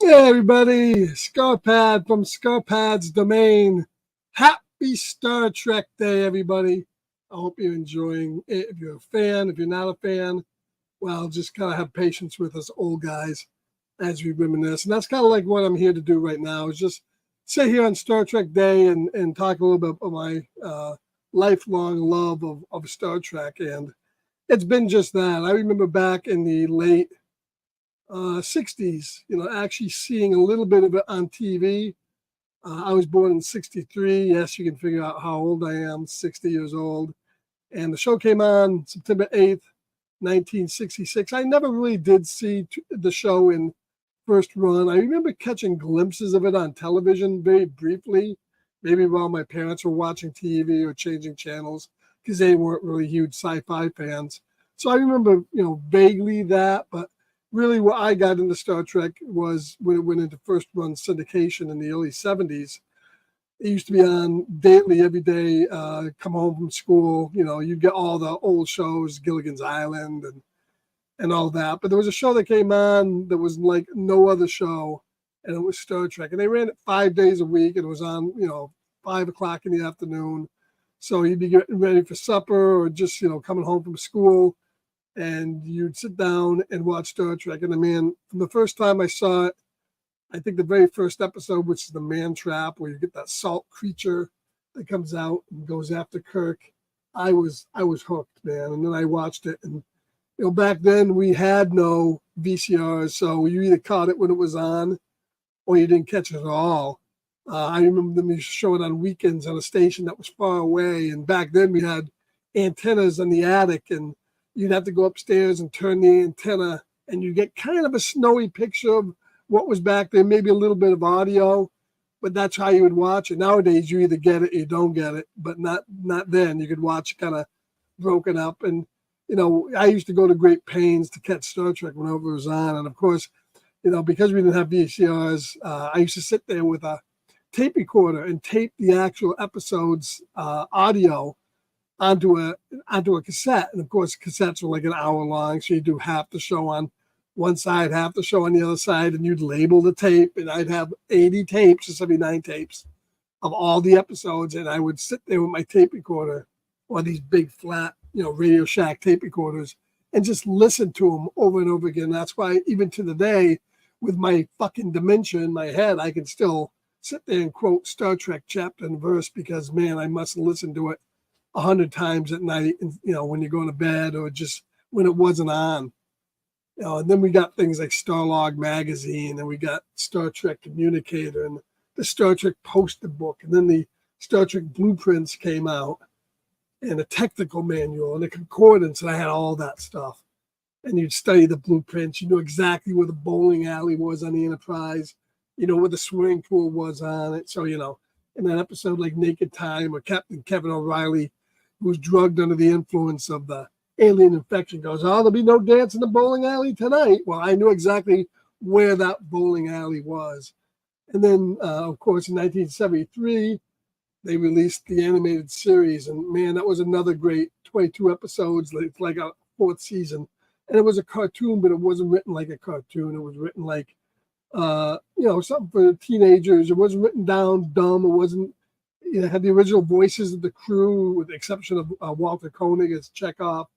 Hey everybody, Scarpad from Scarpad's Domain. Happy Star Trek Day, everybody. I hope you're enjoying it. If you're a fan, if you're not a fan, well, just kind of have patience with us old guys as we reminisce. And that's kind of like what I'm here to do right now, is just sit here on Star Trek Day and talk a little bit about my lifelong love of Star Trek. And it's been just that. I remember back in the late 60s, actually seeing a little bit of it on TV. I was born in 63. Yes, you can figure out how old I am, 60 years old. And the show came on September 8th, 1966. I never really did see the show in first run. I remember catching glimpses of it on television very briefly, maybe while my parents were watching TV or changing channels because they weren't really huge sci-fi fans. So I remember, vaguely that, but really what I got into Star Trek was when it went into first run syndication in the early 70s. It used to be on daily, every day, come home from school. You get all the old shows, Gilligan's Island and all that. But there was a show that came on that was like no other show, and it was Star Trek. And they ran it 5 days a week, and it was on, 5 o'clock in the afternoon. So you'd be getting ready for supper or just, coming home from school, and you'd sit down and watch Star Trek. And man, from the first time I saw it, I think the very first episode, which is the Man Trap, where you get that salt creature that comes out and goes after Kirk, I was hooked, man. And then I watched it, and back then we had no VCRs, so you either caught it when it was on, or you didn't catch it at all. I remember them showing it on weekends on a station that was far away, and back then we had antennas in the attic, and you'd have to go upstairs and turn the antenna, and you get kind of a snowy picture of what was back there, maybe a little bit of audio, but that's how you would watch it. Nowadays, you either get it or you don't get it, but not then. You could watch kind of broken up. And, I used to go to great pains to catch Star Trek whenever it was on. And, of course, because we didn't have VCRs, I used to sit there with a tape recorder and tape the actual episodes audio onto a cassette. And of course, cassettes were like an hour long, so you do half the show on one side, half the show on the other side, and you'd label the tape. And I'd have 80 tapes or 79 tapes of all the episodes, and I would sit there with my tape recorder or these big flat, Radio Shack tape recorders, and just listen to them over and over again. That's why even to the day, with my fucking dementia in my head, I can still sit there and quote Star Trek chapter and verse, because man, I must listen to it 100 times at night, and when you're going to bed or just when it wasn't on. And then we got things like Starlog magazine, and we got Star Trek Communicator and the Star Trek poster book, and then the Star Trek blueprints came out, and a technical manual and a concordance, and I had all that stuff. And you'd study the blueprints. You knew exactly where the bowling alley was on the Enterprise, where the swimming pool was on it. So, in that episode like Naked Time, or Captain Kevin O'Reilly, who was drugged under the influence of the alien infection, goes, there'll be no dance in the bowling alley tonight. Well, I knew exactly where that bowling alley was. And then, of course, in 1973, they released the animated series. And man, that was another great 22 episodes, like a fourth season. And it was a cartoon, but it wasn't written like a cartoon. It was written like, something for teenagers. It wasn't written down dumb. It wasn't, it had the original voices of the crew, with the exception of Walter Koenig as Chekhov,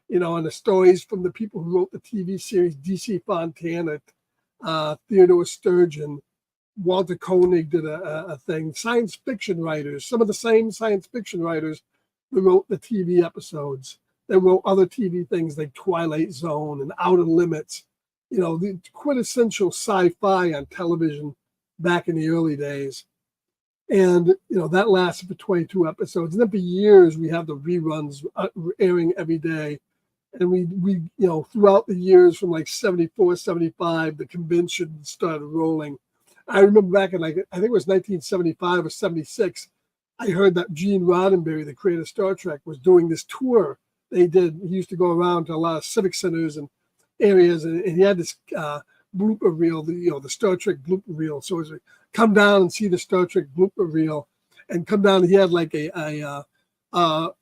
and the stories from the people who wrote the TV series, D.C. Fontana, Theodore Sturgeon, Walter Koenig did a thing. Science fiction writers, some of the same science fiction writers who wrote the TV episodes. They wrote other TV things like Twilight Zone and Outer Limits, the quintessential sci-fi on television back in the early days. And, that lasted for 22 episodes. And then for years, we have the reruns airing every day. And we throughout the years from like 74, 75, the convention started rolling. I remember back in, I think it was 1975 or 76, I heard that Gene Roddenberry, the creator of Star Trek, was doing this tour. He used to go around to a lot of civic centers and areas, and he had this blooper reel, the Star Trek blooper reel. So it was like, come down and see the Star Trek blooper reel, and come down. He had like a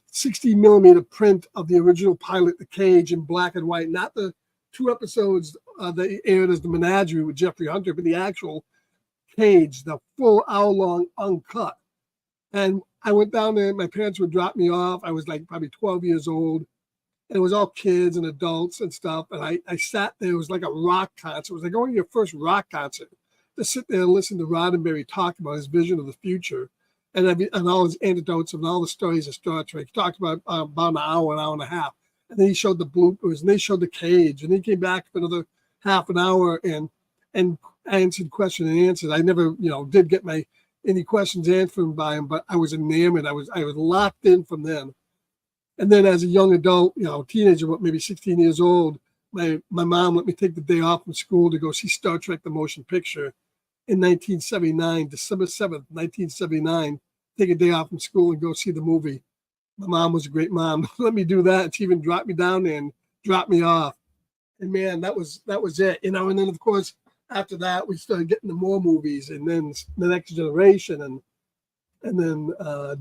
60 millimeter print of the original pilot, The Cage, in black and white, not the 2 episodes they aired as The Menagerie with Jeffrey Hunter, but the actual Cage, the full hour-long uncut. And I went down there. My parents would drop me off. I was like probably 12 years old. And it was all kids and adults and stuff. And I sat there. It was like a rock concert. It was like going to your first rock concert to sit there and listen to Roddenberry talk about his vision of the future and all his anecdotes and all the stories of Star Trek. He talked about an hour and a half. And then he showed the bloopers and they showed the Cage. And he came back for another half an hour and answered question and answers. I never, did get any questions answered by him, but I was enamored. I was locked in from then. And then as a young adult, teenager, maybe 16 years old, my mom let me take the day off from school to go see Star Trek: The Motion Picture in 1979, December 7th, 1979. Take a day off from school and go see the movie. My mom was a great mom. Let me do that. She even dropped me down there and dropped me off. And man, that was it. And then of course after that we started getting to more movies, and then The Next Generation, and then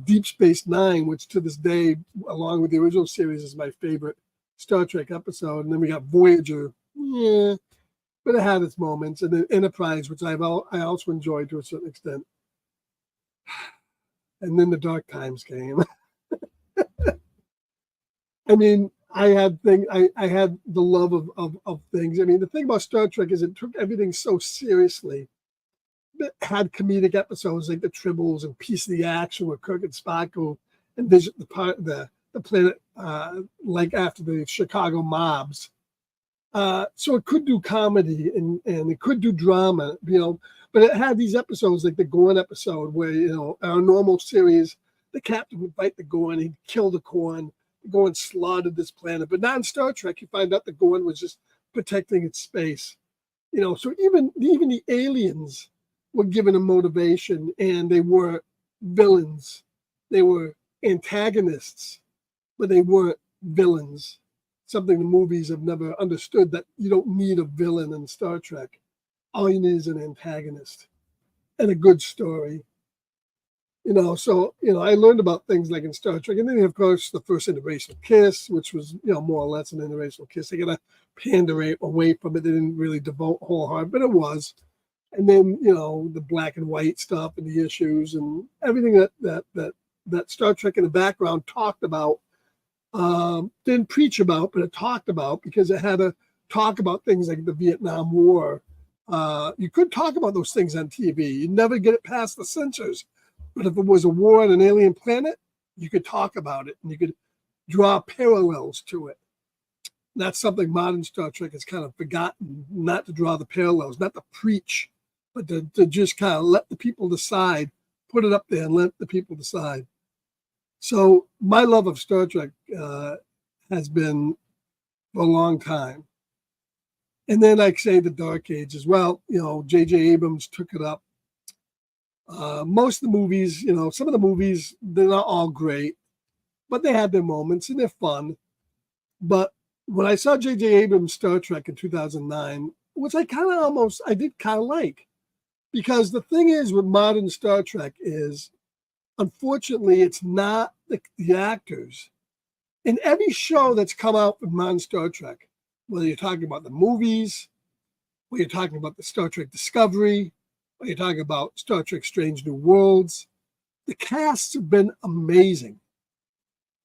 Deep Space Nine, which to this day, along with the original series, is my favorite Star Trek episode. And then we got Voyager, but it had its moments, and then Enterprise, which I also enjoyed to a certain extent. And then the Dark Times came. I mean, I had the love of things. I mean, the thing about Star Trek is it took everything so seriously. It had comedic episodes like the Tribbles and Piece of the Action with Kirk and Spock who envision the planet like after the Chicago mobs. So it could do comedy and it could do drama, but it had these episodes like the Gorn episode where, our normal series, the captain would fight the Gorn, he'd kill the Gorn, the Gorn slaughtered this planet. But not in Star Trek, you find out the Gorn was just protecting its space. So even the aliens were given a motivation, and they were villains. They were antagonists, but they weren't villains. Something the movies have never understood, that you don't need a villain in Star Trek. All you need is an antagonist and a good story. So I learned about things like in Star Trek. And then, of course, the first interracial kiss, which was, more or less an interracial kiss. They got to pander away from it. They didn't really devote wholehearted, but it was. And then, the black and white stuff and the issues and everything that Star Trek in the background talked about, didn't preach about, but it talked about, because it had to talk about things like the Vietnam War. You could talk about those things on TV. You'd never get it past the censors. But if it was a war on an alien planet, you could talk about it and you could draw parallels to it. That's something modern Star Trek has kind of forgotten, not to draw the parallels, not to preach, but to just kind of let the people decide, put it up there and let the people decide. So my love of Star Trek has been for a long time. And then I say the Dark Age as well. J.J. Abrams took it up. Most of the movies, some of the movies, they're not all great, but they had their moments and they're fun. But when I saw J.J. Abrams' Star Trek in 2009, which I did kind of like, because the thing is with modern Star Trek is, unfortunately, it's not the actors. In every show that's come out from modern Star Trek, whether you're talking about the movies, whether you're talking about the Star Trek Discovery, whether you're talking about Star Trek Strange New Worlds, the casts have been amazing.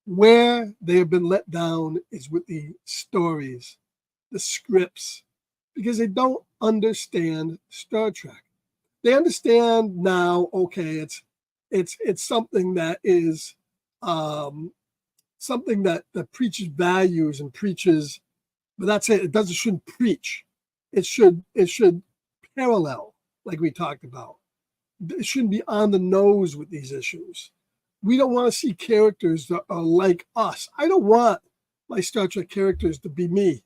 Where they have been let down is with the stories, the scripts, because they don't understand Star Trek. They understand now, okay, it's something that is something that preaches values and preaches, but that's it. It shouldn't preach. It should parallel, like we talked about. It shouldn't be on the nose with these issues. We don't want to see characters that are like us. I don't want my Star Trek characters to be me.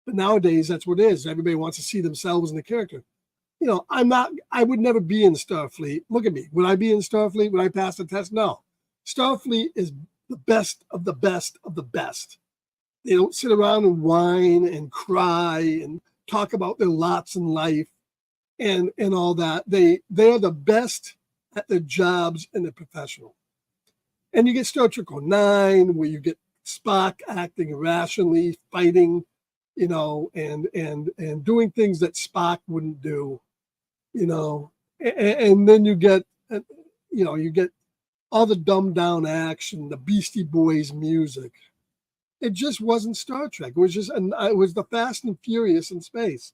But nowadays, that's what it is. Everybody wants to see themselves in the character. I would never be in Starfleet. Look at me. Would I be in Starfleet? Would I pass the test? No. Starfleet is the best of the best of the best. They don't sit around and whine and cry and talk about their lots in life and all that. They're the best at their jobs and they're professional. And you get Star Trek 09, where you get Spock acting irrationally, fighting you know, and doing things that Spock wouldn't do, you know, and then you get, you know, you get all the dumbed down action, the Beastie Boys music. It just wasn't Star Trek. It was just, and it was the Fast and Furious in space.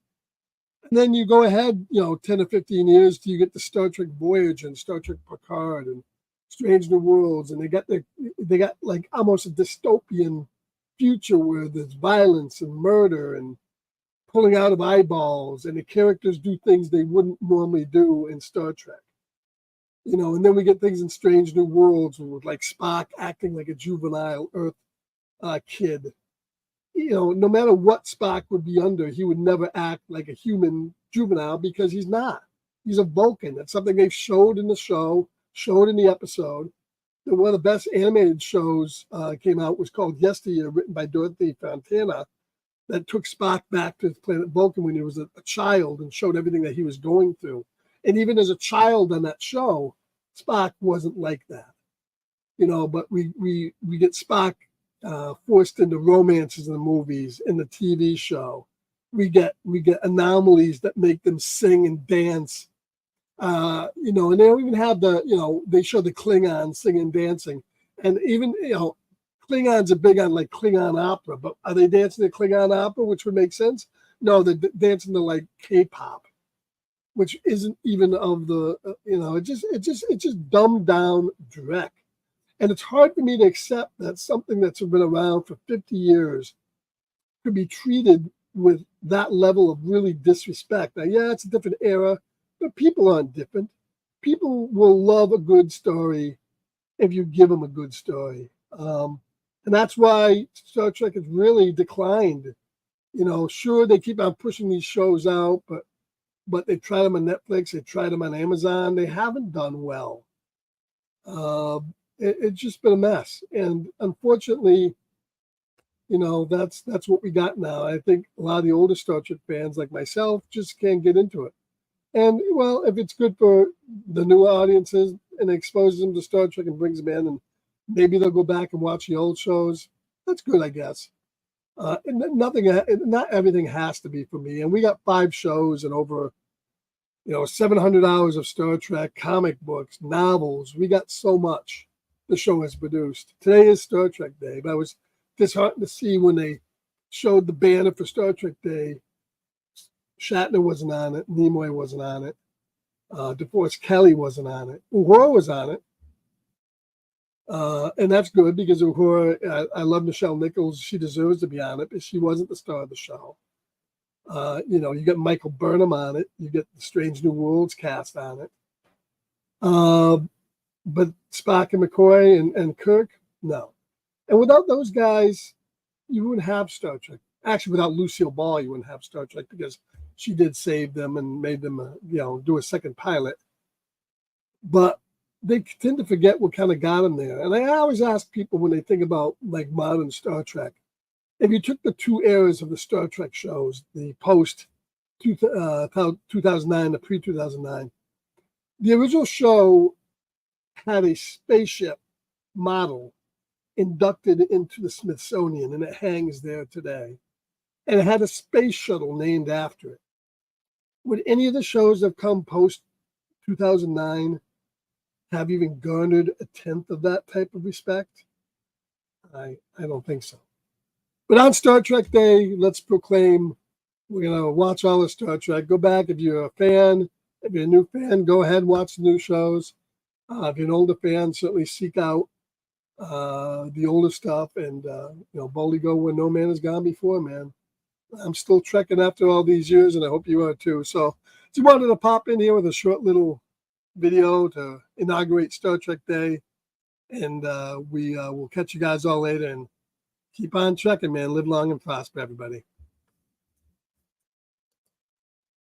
And then you go ahead, you know, 10 or 15 years till you get the Star Trek Voyager and Star Trek Picard and Strange New Worlds, and they got like almost a dystopian future where there's violence and murder and pulling out of eyeballs, and the characters do things they wouldn't normally do in Star Trek. You know, and then we get things in Strange New Worlds with like Spock acting like a juvenile Earth kid. You know, no matter what Spock would be under, he would never act like a human juvenile because he's not. He's a Vulcan. That's something they showed in the show, showed in the episode. And one of the best animated shows came out was called Yesteryear, written by Dorothy Fontana, that took Spock back to the planet Vulcan when he was a child and showed everything that he was going through. And even as a child on that show, Spock wasn't like that. You know, but we get Spock forced into romances in the movies, in the TV show. We get anomalies that make them sing and dance. You know, and they don't even have the, you know, they show the Klingons singing and dancing. And even, you know, Klingons are big on like Klingon opera, but are they dancing to Klingon opera, which would make sense? No, they're dancing to like K-pop, which isn't even of the, you know, it just dumbed down Drek. And it's hard for me to accept that something that's been around for 50 years could be treated with that level of really disrespect. Now, yeah, it's a different era, but people aren't different. People will love a good story if you give them a good story. And that's why Star Trek has really declined. You know, sure, they keep on pushing these shows out, but they tried them on Netflix, they tried them on Amazon. They haven't done well. It's just been a mess. And unfortunately, you know, that's what we got now. I think a lot of the older Star Trek fans like myself just can't get into it. And, well, if it's good for the new audiences and exposes them to Star Trek and brings them in, and maybe they'll go back and watch the old shows, that's good, I guess. And not everything has to be for me. And we got 5 shows and over, you know, 700 hours of Star Trek, comic books, novels. We got so much the show has produced. Today is Star Trek Day, but I was disheartened to see when they showed the banner for Star Trek Day, Shatner wasn't on it, Nimoy wasn't on it, DeForest Kelly wasn't on it, Uhura was on it. And that's good because Uhura, I love Nichelle Nichols. She deserves to be on it, but she wasn't the star of the show. You know, you get Michael Burnham on it. You get the Strange New Worlds cast on it. But Spock and McCoy and Kirk, no. And without those guys, you wouldn't have Star Trek. Actually, without Lucille Ball, you wouldn't have Star Trek because she did save them and made them, you know, do a second pilot. But they tend to forget what kind of got them there. And I always ask people when they think about like modern Star Trek, if you took the 2 eras of the Star Trek shows, the post 2009, the pre-2009, the original show had a spaceship model inducted into the Smithsonian, and it hangs there today. And it had a space shuttle named after it. Would any of the shows that have come post 2009 have even garnered a tenth of that type of respect? I don't think so. But on Star Trek Day, let's proclaim we're going to watch all of Star Trek. Go back if you're a fan. If you're a new fan, go ahead and watch the new shows. If you're an older fan, certainly seek out the older stuff and, you know, boldly go where no man has gone before, man. I'm still trekking after all these years, and I hope you are too. So just wanted to pop in here with a short little video to inaugurate Star Trek Day. And we will catch you guys all later, and keep on trekking, man. Live long and prosper, everybody.